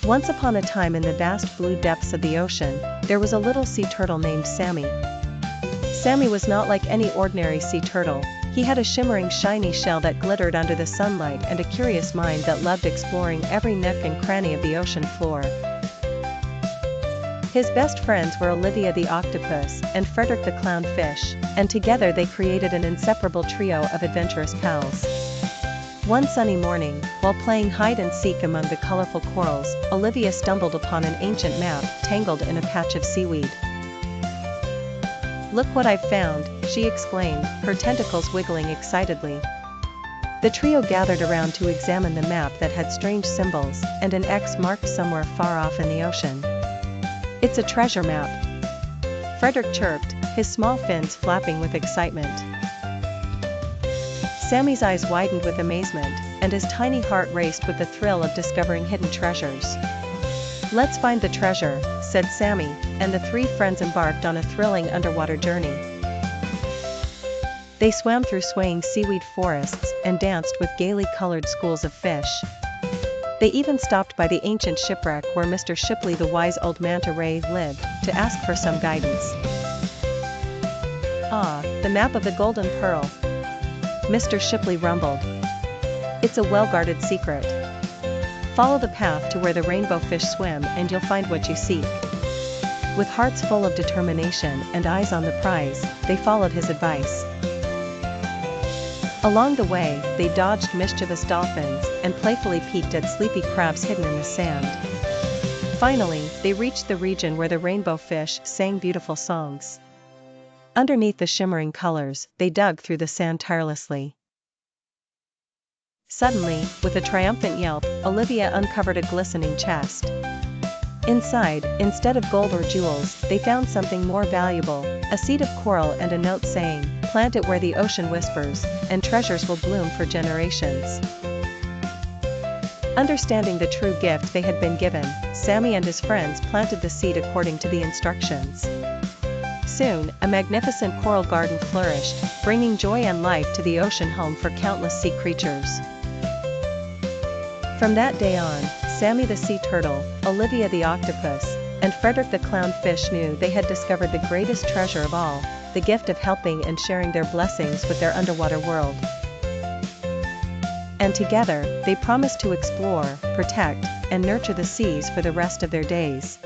Once upon a time in the vast blue depths of the ocean, there was a little sea turtle named Sammy. Sammy was not like any ordinary sea turtle. He had a shimmering shiny shell that glittered under the sunlight and a curious mind that loved exploring every nook and cranny of the ocean floor. His best friends were Olivia the octopus and Fredrick the clownfish, and together they created an inseparable trio of adventurous pals. One sunny morning, while playing hide-and-seek among the colorful corals, Olivia stumbled upon an ancient map tangled in a patch of seaweed. "Look what I've found," she exclaimed, her tentacles wiggling excitedly. The trio gathered around to examine the map that had strange symbols and an X marked somewhere far off in the ocean. "It's a treasure map," Fredrick chirped, his small fins flapping with excitement. Sammy's eyes widened with amazement, and his tiny heart raced with the thrill of discovering hidden treasures. "Let's find the treasure," said Sammy, and the three friends embarked on a thrilling underwater journey. They swam through swaying seaweed forests and danced with gaily colored schools of fish. They even stopped by the ancient shipwreck where Mr. Shipley the wise old manta ray lived, to ask for some guidance. "Ah, the map of the Golden Pearl," Mr. Shipley rumbled. "It's a well-guarded secret. Follow the path to where the rainbow fish swim and you'll find what you seek." With hearts full of determination and eyes on the prize, they followed his advice. Along the way, they dodged mischievous dolphins and playfully peeked at sleepy crabs hidden in the sand. Finally, they reached the region where the rainbow fish sang beautiful songs. Underneath the shimmering colors, they dug through the sand tirelessly. Suddenly, with a triumphant yelp, Olivia uncovered a glistening chest. Inside, instead of gold or jewels, they found something more valuable, a seed of coral and a note saying, "Plant it where the ocean whispers, and treasures will bloom for generations." Understanding the true gift they had been given, Sammy and his friends planted the seed according to the instructions. Soon, a magnificent coral garden flourished, bringing joy and life to the ocean home for countless sea creatures. From that day on, Sammy the sea turtle, Olivia the octopus, and Fredrick the clownfish knew they had discovered the greatest treasure of all, the gift of helping and sharing their blessings with their underwater world. And together, they promised to explore, protect, and nurture the seas for the rest of their days.